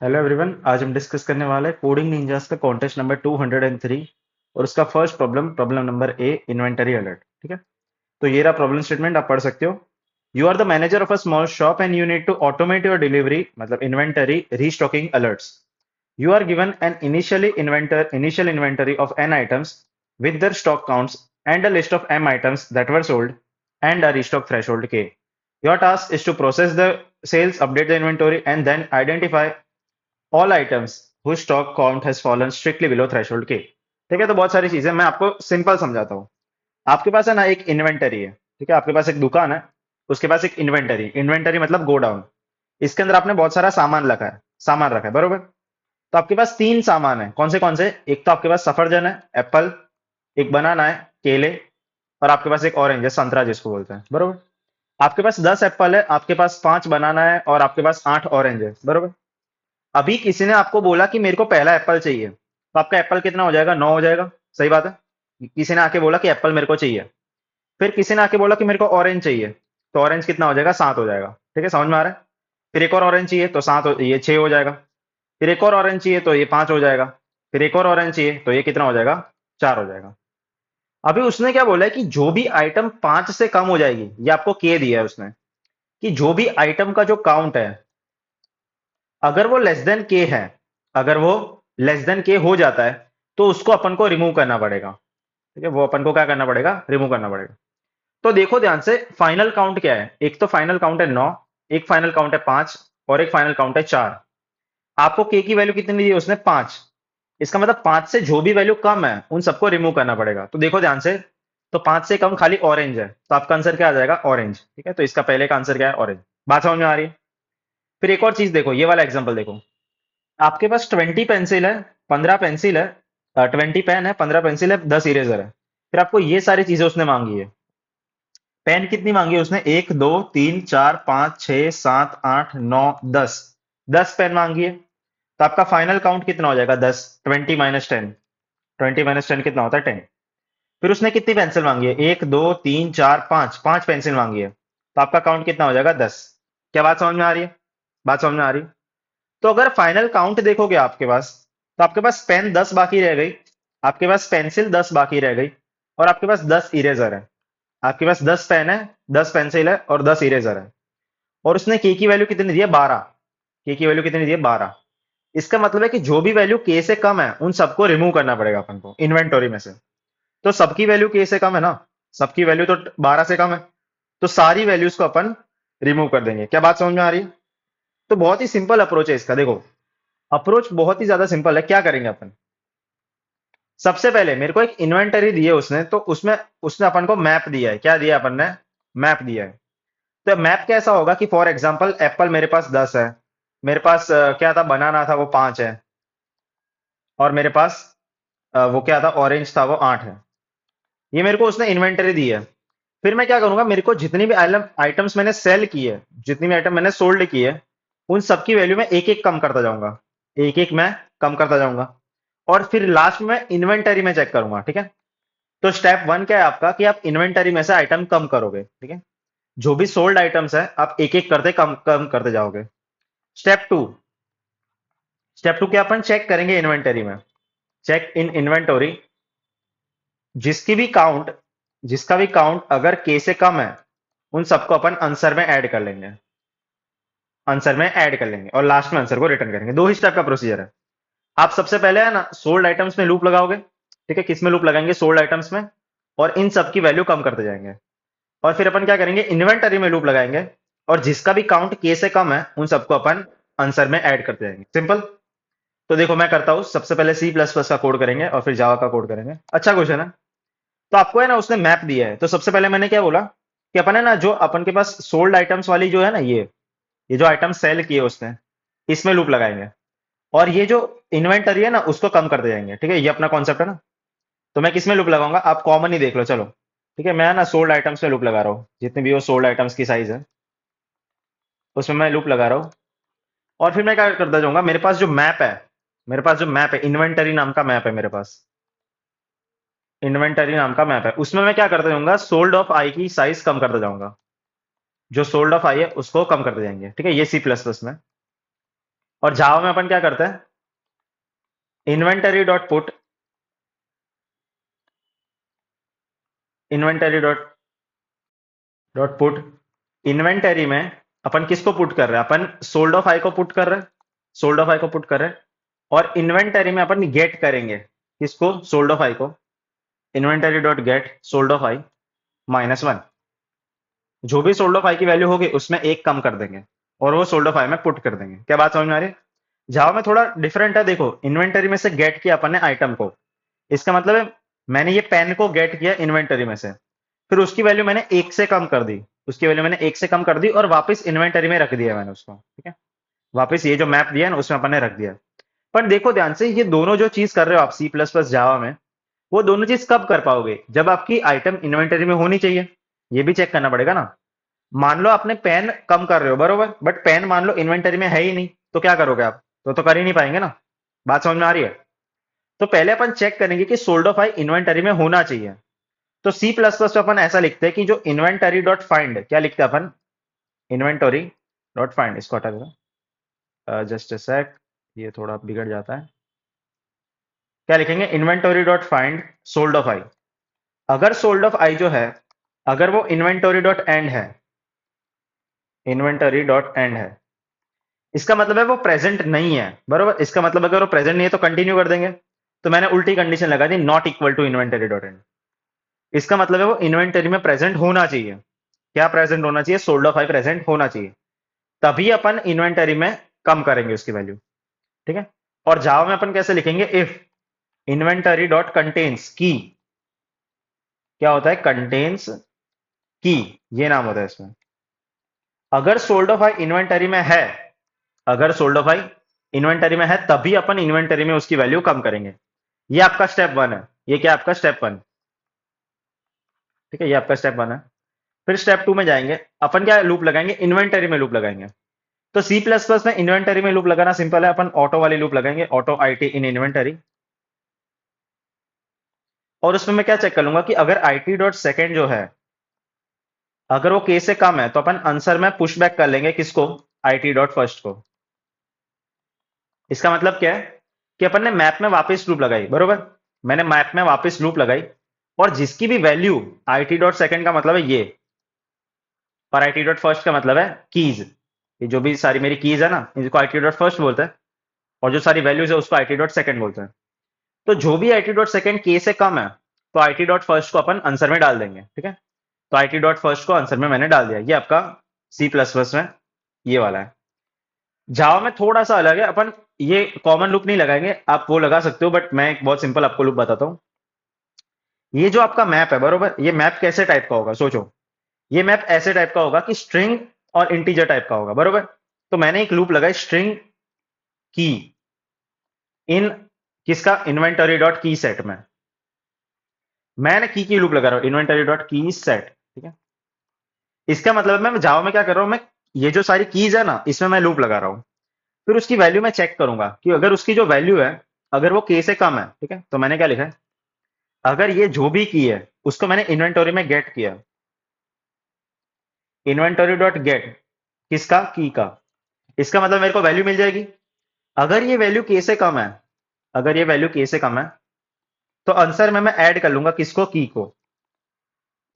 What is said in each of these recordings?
Hello everyone. आज हम discuss करने वाले हैं कोडिंग निंजास का कॉन्टेस्ट नंबर 203 और उसका first problem problem number A inventory alert. ठीक है, तो ये रहा प्रॉब्लम स्टेटमेंट, आप पढ़ सकते हो। You are the manager of a small shop and you need to automate your delivery मतलब inventory restocking alerts. You are given an initial inventory of n items with their stock counts and a list of m items that were sold and a restock threshold k. Your task is to process the sales, update the inventory, and then identify all items whose stock count has fallen strictly below threshold k। ठीक है, तो बहुत सारी चीजें मैं आपको simple समझाता हूँ। आपके पास है ना एक इन्वेंटरी है, ठीक है, आपके पास एक दुकान है, उसके पास एक इन्वेंटरी, इन्वेंटरी मतलब गोडाउन। इसके अंदर आपने बहुत सारा सामान रखा है, बरोबर। तो आपके पास तीन सामान है, कौन से? एक तो आपके पास सफरजन है, एप्पल, एक बनाना है, केले, और आपके पास एक ऑरेंज है, संतरा जिसको बोलते हैं, बरोबर। आपके पास 10 एप्पल है, आपके पास 5 बनाना है और आपके पास 8 ऑरेंज है, बरोबर। अभी किसी ने आपको बोला कि मेरे को पहला एप्पल चाहिए, तो आपका एप्पल कितना हो जाएगा? 9 हो जाएगा, सही बात है। किसी ने आके बोला कि एप्पल मेरे को चाहिए, फिर किसी ने आके बोला कि मेरे को ऑरेंज चाहिए, तो ऑरेंज कितना हो जाएगा? 7 हो जाएगा। ठीक है, समझ में आ रहा है? फिर एक और ऑरेंज चाहिए तो ये 6 हो जाएगा। फिर एक और ऑरेंज चाहिए तो ये 5 हो जाएगा। फिर एक और ऑरेंज चाहिए तो ये कितना हो जाएगा? 4 हो जाएगा। अभी उसने क्या बोला है कि जो भी आइटम 5 से कम हो जाएगी, ये आपको के दिया है उसने, कि जो भी आइटम का जो काउंट है, अगर वो लेस देन के है, अगर वो लेस देन के हो जाता है, तो उसको अपन को रिमूव करना पड़ेगा। ठीक है, वो अपन को क्या करना पड़ेगा? रिमूव करना पड़ेगा। तो देखो ध्यान से, फाइनल काउंट क्या है? एक तो फाइनल काउंट है 9, एक फाइनल काउंट है 5, और एक फाइनल काउंट है 4। आपको के की वैल्यू कितनी दी है उसने? 5। इसका मतलब 5 से जो भी वैल्यू कम है उन सबको रिमूव करना पड़ेगा। तो देखो ध्यान से, तो 5 से कम खाली ऑरेंज है, तो आपका आंसर क्या आ जाएगा? ऑरेंज। ठीक है, तो इसका पहले का आंसर क्या है? ऑरेंज। बात समझ में आ रही है? फिर एक और चीज देखो, ये वाला एग्जांपल देखो। आपके पास 20 पेंसिल है, 15 पेंसिल है, 20 पेन है, 15 पेंसिल है, 10 इरेजर है। फिर आपको ये सारी चीजें उसने मांगी है। पेन कितनी मांगी है उसने? 1 2 3 4 5 6 7 8 9 10। 10 पेन मांगी है, तो आपका फाइनल काउंट कितना हो जाएगा? 10। 20 - 10, 20 - 10 कितना होता है? 10। फिर उसने कितनी पेंसिल मांगी है? 1 2 3 4 5, 5 पेंसिल मांगी है, तो आपका काउंट कितना हो जाएगा? 10। क्या बात समझ में आ रही है? बात समझ में आ रही है? तो अगर फाइनल काउंट देखोगे आपके पास, तो आपके पास पेन 10 बाकी रह गई, आपके पास पेंसिल 10 बाकी रह गई, और आपके पास 10 इरेजर है। आपके पास 10 पेन है, 10 पेंसिल है और 10 इरेजर है। और उसने के की वैल्यू कितनी दी है? 12। के की वैल्यू कितनी दी है? 12। इसका मतलब है कि जो भी वैल्यू के से कम है उन सबको रिमूव करना पड़ेगा अपन को इन्वेंटरी में से। तो सबकी वैल्यू के से कम है ना, सबकी वैल्यू तो 12 से कम है, तो सारी वैल्यूज को अपन रिमूव कर देंगे। क्या बात समझ में आ रही है? तो बहुत ही सिंपल अप्रोच है इसका। देखो, अप्रोच बहुत ही ज्यादा सिंपल है। क्या करेंगे अपन? सबसे पहले मेरे को एक इन्वेंटरी दी है उसने, तो उसमें उसने अपन को मैप दिया है। क्या दिया है अपन ने? मैप दिया है। तो मैप कैसा होगा कि फॉर एग्जांपल एप्पल मेरे पास 10 है, मेरे पास क्या था? बनाना था, वो 5 है, और मेरे पास वो क्या था? ऑरेंज था, वो 8 है। ये मेरे को उसने इन्वेंटरी दी है। फिर मैं क्या करूंगा? मेरे को जितनी भी आइटम्स मैंने सेल की है, जितनी भी आइटम मैंने सोल्ड की है, उन सबकी वैल्यू में एक एक कम करता जाऊंगा, एक एक मैं कम करता जाऊंगा। और फिर लास्ट में इन्वेंटरी में चेक करूंगा। ठीक है, तो स्टेप 1 क्या है आपका? कि आप इन्वेंटरी में से आइटम कम करोगे। ठीक है, जो भी सोल्ड आइटम्स है आप एक एक करते कम कम करते जाओगे। स्टेप 2, स्टेप 2 क्या? अपन चेक करेंगे इन्वेंटरी में। चेक इन इन्वेंटरी, जिसकी भी काउंट जिसका भी काउंट अगर के से कम है, उन सबको अपन आंसर में ऐड कर लेंगे, आंसर में ऐड कर लेंगे, और लास्ट में आंसर को रिटर्न करेंगे। दो ही स्टेप का प्रोसीजर है। आप सबसे पहले है ना सोल्ड आइटम्स में लूप लगाओगे। ठीक है, किस में लूप लगाएंगे? सोल्ड आइटम्स में, और इन सब की वैल्यू कम करते जाएंगे। और फिर अपन क्या करेंगे? इन्वेंटरी में लूप लगाएंगे, और जिसका भी काउंट के से कम है उन सबको अपन आंसर में ऐड करते जाएंगे। सिंपल। तो देखो मैं करता हूं, सबसे पहले सी प्लस प्लस का कोड करेंगे और फिर जावा का कोड करेंगे। अच्छा क्वेश्चन है। तो आपको है ना उसने मैप दिया है, तो सबसे पहले मैंने क्या बोला कि अपन है ना जो अपन के पास सोल्ड आइटम्स वाली जो है ना, ये जो आइटम सेल किए उसने, इसमें लूप लगाएंगे, और ये जो इन्वेंटरी है ना उसको कम करते जाएंगे। ठीक है, ये अपना कॉन्सेप्ट है ना। तो मैं किसमें लूप लगाऊंगा? आप कॉमन ही देख लो, चलो। ठीक है, मैं ना सोल्ड आइटम्स में लूप लगा रहा हूँ, जितनी भी वो सोल्ड आइटम्स की साइज है उसमें मैं लूप लगा रहा हूँ। और फिर मैं क्या करता जाऊंगा? मेरे पास जो मैप है, मेरे पास जो मैप है, इन्वेंटरी नाम का मैप है मेरे पास, इन्वेंटरी नाम का मैप है, उसमें मैं क्या करता जाऊंगा? सोल्ड ऑफ आई की साइज कम करता जाऊंगा। जो सोल्ड ऑफ आई है उसको कम करते जाएंगे। ठीक है, ये सी प्लस प्लस में। और जावा में अपन क्या करते हैं, inventory dot put, inventory dot dot put, inventory में अपन किसको पुट कर रहे हैं, अपन सोल्ड ऑफ आई को पुट कर रहे हैं, सोल्ड ऑफ आई को पुट कर रहे हैं। और इन्वेंटरी में अपन गेट करेंगे किसको, सोल्ड ऑफ आई को, inventory dot get sold off I -1। जो भी सोल्ड ऑफ आई की वैल्यू होगी उसमें एक कम कर देंगे और वो सोल्ड ऑफ आई में पुट कर देंगे। क्या बात समझ में आ रही है? जावा में थोड़ा डिफरेंट है, देखो इन्वेंटरी में से गेट किया अपन ने आइटम को, इसका मतलब है मैंने ये पेन को गेट किया इन्वेंटरी में से, फिर उसकी वैल्यू मैंने एक से कम कर दी, उसकी वैल्यू मैंने एक से कम कर दी और वापस इन्वेंटरी में रख दिया मैंने उसको, ठीक है, वापस ये जो मैप दिया है ना उसमें अपन ने रख दिया। पर देखो ध्यान से, ये दोनों जो चीज कर रहे हो आप सी प्लस प्लस जावा में, वो दोनों चीज कब कर पाओगे, जब आपकी आइटम इन्वेंटरी में होनी चाहिए, ये भी चेक करना पड़ेगा ना। मान लो आपने पेन कम कर रहे हो बरोबर, बट पेन मान लो इन्वेंटरी में है ही नहीं, तो क्या करोगे आप, तो कर ही नहीं पाएंगे ना। बात समझ में आ रही है? तो पहले अपन चेक करेंगे कि सोल्ड ऑफ आई इन्वेंटरी में होना चाहिए। तो सी प्लस प्लस में अपन ऐसा लिखते हैं कि जो इन्वेंटरी डॉट फाइंड, क्या लिखते हैं अपन, इन्वेंटरी डॉट फाइंड, इसको हटा देना, जस्ट अ सेक, ये थोड़ा बिगड़ जाता है। क्या लिखेंगे, inventory dot find sold off I. अगर सोल्ड ऑफ आई जो है, अगर वो इन्वेंटरी डॉट एंड है, इन्वेंटरी डॉट एंड है, इसका मतलब है वो प्रेजेंट नहीं है बरोबर, इसका मतलब अगर वो प्रेजेंट नहीं है तो कंटिन्यू कर देंगे। तो मैंने उल्टी कंडीशन लगा दी, not equal to inventory dot end, इसका मतलब है वो इन्वेंटरी में प्रेजेंट होना चाहिए। क्या प्रेजेंट होना चाहिए, सोल्ड ऑफ आई प्रेजेंट होना चाहिए, तभी अपन इन्वेंटरी में कम करेंगे उसकी वैल्यू, ठीक है। और जावा में अपन कैसे लिखेंगे, इफ इन्वेंटरी डॉट कंटेन्स की, क्या होता है, कंटेन्स की, ये नाम होता है इसमें। अगर सोल्ड ऑफ आई इन्वेंटरी में है, अगर सोल्ड ऑफ आई इन्वेंटरी में है, तभी अपन इन्वेंटरी में उसकी वैल्यू कम करेंगे। ये आपका स्टेप 1 है, ये क्या आपका स्टेप 1, ठीक है, ये आपका स्टेप 1 है। फिर स्टेप 2 में जाएंगे, अपन क्या लूप लगाएंगे, इन्वेंटरी में लूप लगाएंगे। तो सी प्लस प्लस में इन्वेंटरी में लूप लगाना सिंपल है, अपन ऑटो वाली लूप लगाएंगे, auto I T in inventory. और उसमें मैं क्या चेक कर लूंगा कि अगर आई टी डॉट सेकेंड जो है, अगर वो के से कम है, तो अपन आंसर में पुश बैक कर लेंगे किसको, आई टी डॉट फर्स्ट को। इसका मतलब क्या है कि अपन ने मैप में वापस लूप लगाई बरोबर, मैंने मैप में वापस लूप लगाई, और जिसकी भी value, I T dot second का मतलब है ये, और आई टी डॉट फर्स्ट का मतलब है कीज, ये जो भी सारी मेरी कीज है ना, इनको आई टी डॉट फर्स्ट बोलते हैं, और जो सारी वैल्यूज है उसको आई टी डॉट सेकेंड बोलते हैं। तो जो भी आई टी डॉट सेकेंड के से कम है, तो आई टी डॉट फर्स्ट को अपन आंसर में डाल देंगे, ठीक है। तो आई टी डॉट फर्स्ट को आंसर में मैंने डाल दिया, ये आपका सी प्लस प्लस में ये वाला है। जावा में थोड़ा सा अलग है, अपन ये कॉमन लूप नहीं लगाएंगे, आप वो लगा सकते हो, बट मैं एक बहुत सिंपल आपको लूप बताता हूँ। ये जो आपका मैप है बरोबर, ये मैप कैसे टाइप का होगा, सोचो, ये मैप ऐसे टाइप का होगा कि स्ट्रिंग और इंटीजर टाइप का होगा बरोबर। तो मैंने एक लूप लगाई स्ट्रिंग की इन किसका, इन्वेंटरी डॉट की सेट में, मैंने की लूप लगा रहा हूं, इन्वेंटरी डॉट की सेट, ठीक है। इसका मतलब मैं जावा में क्या कर रहा हूं, मैं ये जो सारी कीज है ना, इसमें मैं लूप लगा रहा हूं। फिर उसकी वैल्यू मैं चेक करूंगा कि अगर उसकी जो वैल्यू है, अगर वो के से कम है, ठीक है, तो मैंने क्या लिखा है, अगर ये जो भी की है उसको मैंने इन्वेंटरी में गेट किया, इन्वेंटरी डॉट गेट किसका, की का, इसका मतलब मेरे को वैल्यू मिल जाएगी। अगर ये वैल्यू के से कम है, अगर ये वैल्यू के से कम है, तो आंसर में मैं ऐड कर लूंगा किसको, की को।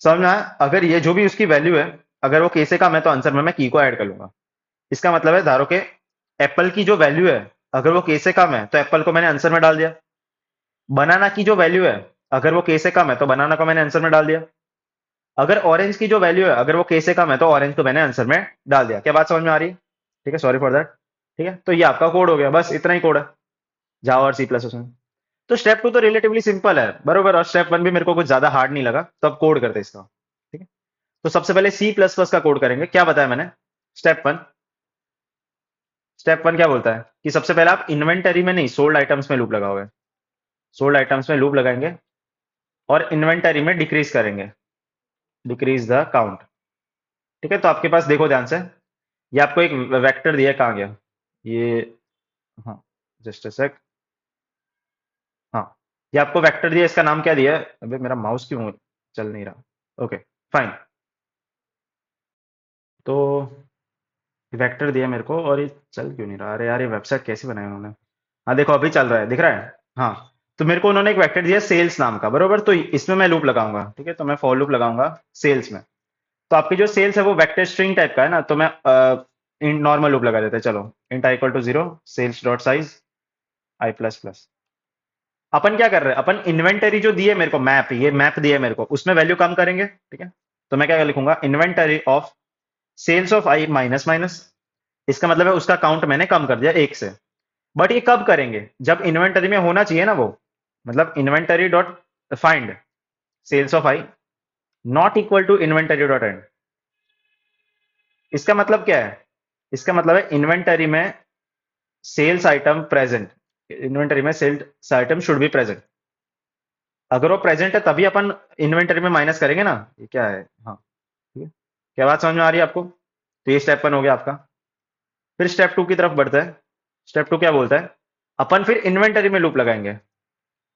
समझ में आया? अगर ये जो भी उसकी वैल्यू है, अगर वो के से कम है, तो आंसर में मैं की को ऐड कर लूंगा। इसका मतलब है धारो के एप्पल की जो वैल्यू है, अगर वो के से कम है, तो एप्पल को मैंने आंसर में डाल दिया। बनाना की जो वैल्यू है, अगर वो के से कम है, तो बनाना को मैंने आंसर में डाल दिया। अगर ऑरेंज की जो वैल्यू है, अगर वो के से कम है, तो ऑरेंज को मैंने आंसर में डाल दिया। क्या बात समझ में आ रही है? ठीक है, सॉरी फॉर दैट। ठीक है, तो ये आपका कोड हो गया, बस इतना ही कोड है जावा और सी प्लस उसमें। तो स्टेप 2 तो रिलेटिवली सिंपल है बरोबर, और स्टेप 1 भी मेरे को कुछ ज्यादा हार्ड नहीं लगा, तो अब कोड करते हैं इसका। ठीक है, तो सबसे पहले सी प्लस प्लस का कोड करेंगे। क्या बताया मैंने, स्टेप 1, स्टेप 1 क्या बोलता है कि सबसे पहले आप इन्वेंटरी में नहीं, सोल्ड आइटम्स में लूप लगाओगे, सोल्ड आइटम्स में लूप लगाएंगे और इन्वेंटरी में डिक्रीज करेंगे, डिक्रीज द काउंट। ठीक है, तो आपके पास देखो ध्यान से, ये आपको एक वेक्टर दिया है, कहाँ गया ये, हाँ, जस्ट अ सेक, हाँ, ये आपको वेक्टर दिया है, इसका नाम क्या दिया है, अबे मेरा माउस क्यों चल नहीं रहा, ओके फाइन। तो वेक्टर दिया मेरे को और ये चल क्यों नहीं रहा? अरे यार, ये वेबसाइट कैसे बनाई उन्होंने? हाँ देखो, अभी चल रहा है, दिख रहा है। हाँ, तो मेरे को उन्होंने एक वेक्टर दिया सेल्स नाम का, बरोबर? तो इसमें मैं लूप लगाऊंगा, ठीक है? तो मैं फॉर लूप लगाऊंगा सेल्स में। तो आपकी जो सेल्स है वो वेक्टर स्ट्रिंग टाइप का है ना, तो मैं नॉर्मल लूप लगा देते हैं। चलो, int I equal to 0, sales dot size I plus plus. अपन क्या कर रहे हैं? अपन इन्वेंटरी जो दी है मेरे को, मैप, ये मैप दिया है मेरे को, उसमें वैल्यू कम करेंगे, ठीक है? तो मैं क्या लिखूंगा? Inventory of sales of I minus minus. इसका मतलब है उसका काउंट मैंने कम कर दिया एक से। बट ये कब करेंगे? जब इन्वेंटरी में होना चाहिए ना वो। मतलब inventory dot find sales of I not equal to inventory dot end. इसका मतलब क्या है? इसका मतलब है इन्वेंटरी में सेल्स आइटम प्रेजेंट, इन्वेंटरी में sales item should be present. अगर वो प्रेजेंट है तभी अपन इन्वेंटरी में माइनस करेंगे ना। ये क्या है? हाँ, ठीक है। क्या बात समझ में आ रही है आपको? तो ये स्टेप 1 हो गया आपका। फिर स्टेप 2 की तरफ बढ़ते हैं। स्टेप 2 क्या बोलता है? अपन फिर इन्वेंटरी में लूप लगाएंगे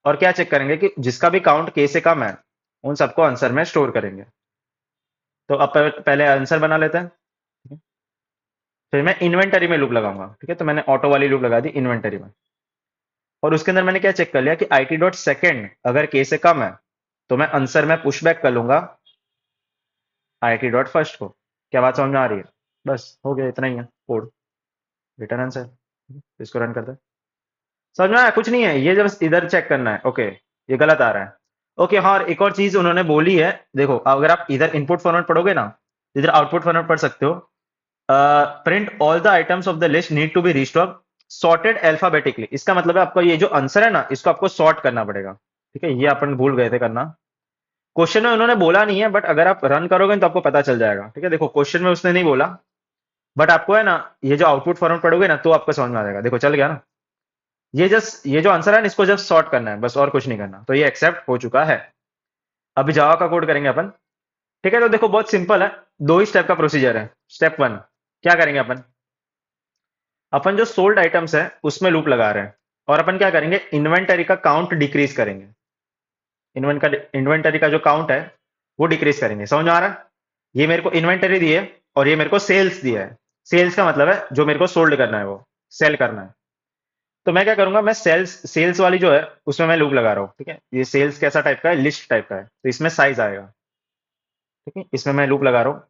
और क्या चेक करेंगे कि जिसका भी काउंट के से कम है उन सबको आंसर में स्टोर करेंगे। तो अब पहले आंसर बना लेते हैं, ठीक है? फिर मैं इन्वेंटरी में लूप लगाऊंगा, ठीक है? तो मैंने ऑटो वाली लूप लगा दी इन्वेंटरी में। और उसके अंदर मैंने क्या चेक कर लिया कि आई टी डॉट सेकेंड अगर के से कम है तो मैं आंसर में पुश बैक कर लूंगा आई टी डॉट फर्स्ट को। क्या बात समझ में आ रही है? बस हो गया, इतना ही है कोड, रिटर्न आंसर। इसको रन करते हैं। समझ में आया? कुछ नहीं है, ये जब इधर चेक करना है। ओके, ये गलत आ रहा है। ओके, हाँ, और एक और चीज उन्होंने बोली है। देखो, अगर आप इधर इनपुट फॉर्मेट पढ़ोगे ना, इधर आउटपुट फॉर्मेट पढ़ सकते हो। Print all the items of the list need to be restock sorted alphabetically. इसका मतलब है आपको ये जो आंसर है ना, इसको आपको सॉर्ट करना पड़ेगा, ठीक है? ये अपन भूल गए थे करना। क्वेश्चन में उन्होंने बोला नहीं है, बट अगर आप रन करोगे तो आपको पता चल जाएगा, ठीक है? देखो, क्वेश्चन में उसने नहीं बोला, बट आपको है ना, ये जो आउटपुट फॉर्मेट पढ़ोगे ना तो आपको समझ में आ जाएगा। देखो, चल गया ना? ये जो आंसर है ना, इसको जस्ट सॉर्ट करना है बस, और कुछ नहीं करना। तो ये एक्सेप्ट हो चुका है। अभी जावा का कोड करेंगे अपन, ठीक है? तो देखो, बहुत सिंपल है। दो ही स्टेप का प्रोसीजर है। स्टेप 1 क्या करेंगे? अपन अपन जो सोल्ड आइटम्स है उसमें लूप लगा रहे हैं, और अपन क्या करेंगे? इन्वेंटरी का काउंट डिक्रीज करेंगे। इन्वेंटरी का जो काउंट है वो डिक्रीज करेंगे। समझ में आ रहा है? ये मेरे को इन्वेंटरी दी है और ये मेरे को सेल्स दिया है। सेल्स का मतलब है जो मेरे को सोल्ड करना है, वो सेल करना है। तो मैं क्या करूंगा? मैं सेल्स सेल्स वाली जो है उसमें मैं लूप लगा रहा हूँ, ठीक है? ये सेल्स कैसा टाइप का है? लिस्ट टाइप का है, तो इसमें साइज आएगा, ठीक है? इसमें मैं लूप लगा रहा हूँ।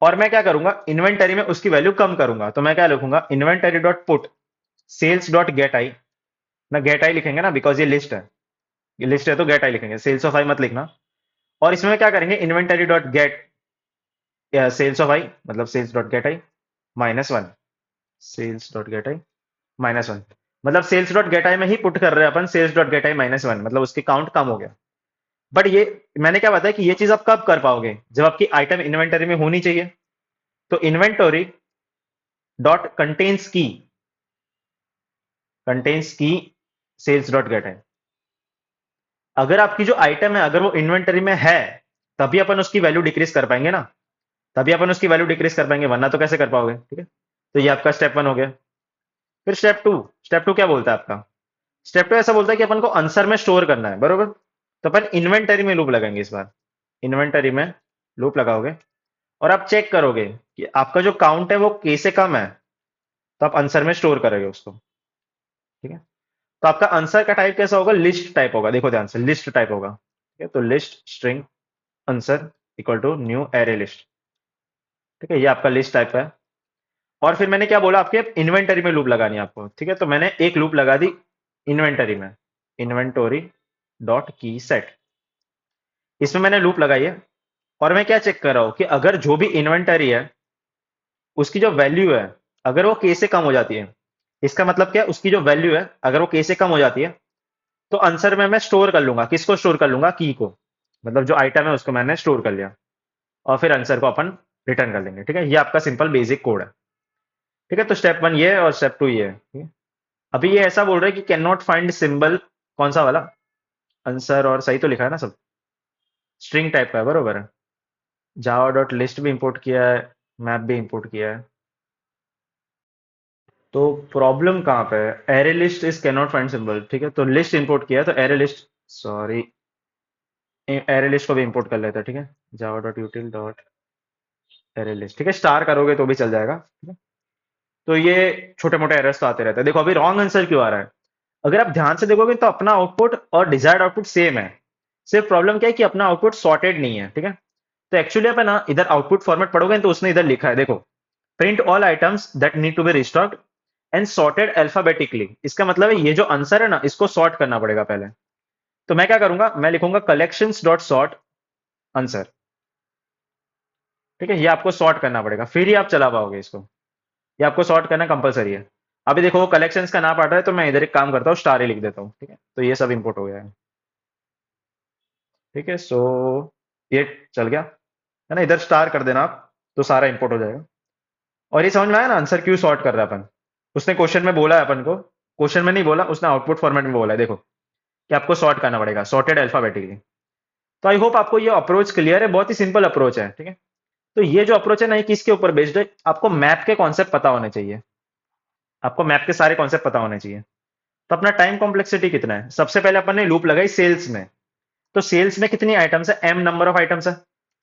और मैं क्या करूंगा? इन्वेंटरी में उसकी वैल्यू कम करूंगा। तो मैं क्या लिखूंगा? Inventory dot put sales dot get I. ना गेट आई लिखेंगे ना, बिकॉज ये लिस्ट है। ये लिस्ट है तो गेट आई लिखेंगे, सेल्स ऑफ आई मत लिखना। और इसमें क्या करेंगे? Inventory dot get sales of I, मतलब sales dot get I minus one. Sales dot get I minus one, मतलब सेल्स डॉट गेट आई में ही पुट कर रहे हैं अपन sales dot get I minus one, मतलब उसकी काउंट कम हो गया। बट ये मैंने क्या बताया कि ये चीज आप कब कर पाओगे? जब आपकी आइटम इन्वेंटरी में होनी चाहिए। तो इन्वेंटरी डॉट कंटेन्स की सेल्स डॉट गेट है। अगर आपकी जो आइटम है अगर वो इन्वेंटरी में है तभी अपन उसकी वैल्यू डिक्रीज कर पाएंगे ना। तभी अपन उसकी वैल्यू डिक्रीज कर पाएंगे, वरना तो कैसे कर पाओगे? ठीक है? तो ये आपका स्टेप 1 हो गया। फिर स्टेप टू क्या बोलता है आपका? स्टेप 2 ऐसा बोलता है कि अपन को आंसर में स्टोर करना है, बरोबर? तो अपन इन्वेंटरी में लूप लगाएंगे इस बार। इन्वेंटरी में लूप लगाओगे और आप चेक करोगे कि आपका जो काउंट है वो के से कम है, तो आप आंसर में स्टोर करोगे उसको, ठीक है? तो आपका आंसर का टाइप कैसा होगा? लिस्ट टाइप होगा। देखो ध्यान से, लिस्ट टाइप होगा, ठीक है? तो list string answer equal to new array list, ठीक है? ये आपका लिस्ट टाइप है। और फिर मैंने क्या बोला? आपके इन्वेंटरी में लूप लगानी है आपको, ठीक है? तो मैंने एक लूप लगा दी इन्वेंटरी में, इन्वेंटोरी डॉट की सेट। इसमें मैंने लूप लगाई है और मैं क्या चेक कर रहा हूं कि अगर जो भी इन्वेंटरी है उसकी जो वैल्यू है अगर वो के से कम हो जाती है, इसका मतलब क्या है? उसकी जो वैल्यू है अगर वो के से कम हो जाती है तो आंसर में मैं स्टोर कर लूंगा। किसको स्टोर कर लूंगा? की को। मतलब जो आइटम है उसको मैंने स्टोर कर लिया और फिर आंसर को अपन रिटर्न कर देंगे, ठीक है? ये आपका सिंपल बेसिक कोड है, ठीक है? तो स्टेप 1 ये है और स्टेप 2 ये है, ठीक है? अभी ये ऐसा बोल रहा है कि कैन नॉट फाइंड सिंबल, कौन सा वाला? आंसर, और सही तो लिखा है ना सब? स्ट्रिंग टाइप का है, बरोबर है। जावा डॉट लिस्ट भी इंपोर्ट किया है, मैप भी इंपोर्ट किया है। तो प्रॉब्लम कहाँ पे है? Array list is can not find symbol, ठीक है? तो लिस्ट इंपोर्ट किया है तो array list, sorry, array list को भी इंपोर्ट कर लेते हैं, ठीक है? Java dot यूटिल dot error list, ठीक है, स्टार करोगे तो भी चल जाएगा, ठीक है। तो ये छोटे मोटे एरर्स तो आते रहते हैं। देखो अभी रॉन्ग आंसर क्यों आ रहा है, अगर आप ध्यान से देखोगे तो अपना आउटपुट और डिजायर्ड आउटपुट सेम है। सिर्फ प्रॉब्लम क्या है कि अपना आउटपुट सॉर्टेड नहीं है, ठीक है। तो एक्चुअली आप है ना इधर आउटपुट फॉर्मेट पढ़ोगे तो उसने इधर लिखा है, देखो, print all items that need to be restocked and sorted alphabetically. इसका मतलब है ये जो आंसर है ना इसको सॉर्ट करना पड़ेगा पहले। तो मैं क्या करूंगा, मैं लिखूंगा कलेक्शंस डॉट सॉर्ट आंसर, ठीक है। ये आपको सॉर्ट करना पड़ेगा, फिर ही आप चला पाओगे इसको। ये आपको सॉर्ट करना कंपलसरी है। अभी देखो वो कलेक्शंस का ना पढ़ रहा है तो मैं इधर एक काम करता हूँ, स्टार ही लिख देता हूँ, ठीक है। तो ये सब इंपोर्ट हो गया है, ठीक है। सो ये चल गया है ना, इधर स्टार कर देना आप, तो सारा इंपोर्ट हो जाएगा। और ये समझ में आया ना आंसर क्यों सॉर्ट कर रहा है अपन। उसने क्वेश्चन में बोला है अपन को, क्वेश्चन में नहीं बोला, उसने आउटपुट फॉर्मेट में बोला है, देखो कि आपको सॉर्ट करना पड़ेगा, सॉर्टेड अल्फाबेटिकली। तो आई होप आपको ये अप्रोच क्लियर है, बहुत ही सिंपल अप्रोच है, ठीक है। तो ये जो अप्रोच है ना ये किसके ऊपर बेस्ड है, आपको मैप के कॉन्सेप्ट पता होने चाहिए। आपको मैप के सारे कॉन्सेप्ट पता होने चाहिए। तो अपना टाइम कॉम्प्लेक्सिटी कितना है, सबसे पहले अपन ने लूप लगाई सेल्स में। तो सेल्स में कितनी आइटम्स है, एम नंबर ऑफ आइटम्स है।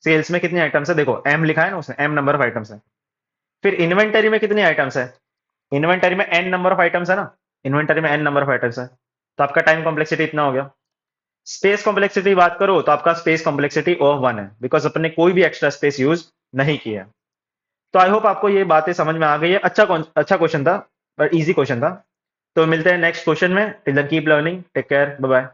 सेल्स में कितनी आइटम्स है, देखो एम लिखा है ना उसने, एम नंबर ऑफ आइटम्स है। फिर इन्वेंटरी में कितनी आइटम्स है, इन्वेंटरी में एन नंबर ऑफ आइटम्स है ना, इन्वेंटरी में एन नंबर ऑफ आइटम्स है। तो आपका टाइम कॉम्प्लेक्सिटी इतना हो गया। स्पेस कॉम्प्लेक्सिटी बात करो तो आपका स्पेस कॉम्प्लेक्सिटी ऑफ 1 है, बिकॉज अपने कोई भी एक्स्ट्रा स्पेस यूज नहीं किया है। तो आई होप आपको ये बातें समझ में आ गई है। अच्छा क्वेश्चन था, पर इजी क्वेश्चन था। तो मिलते हैं नेक्स्ट क्वेश्चन में। Till then keep learning, take care, bye bye.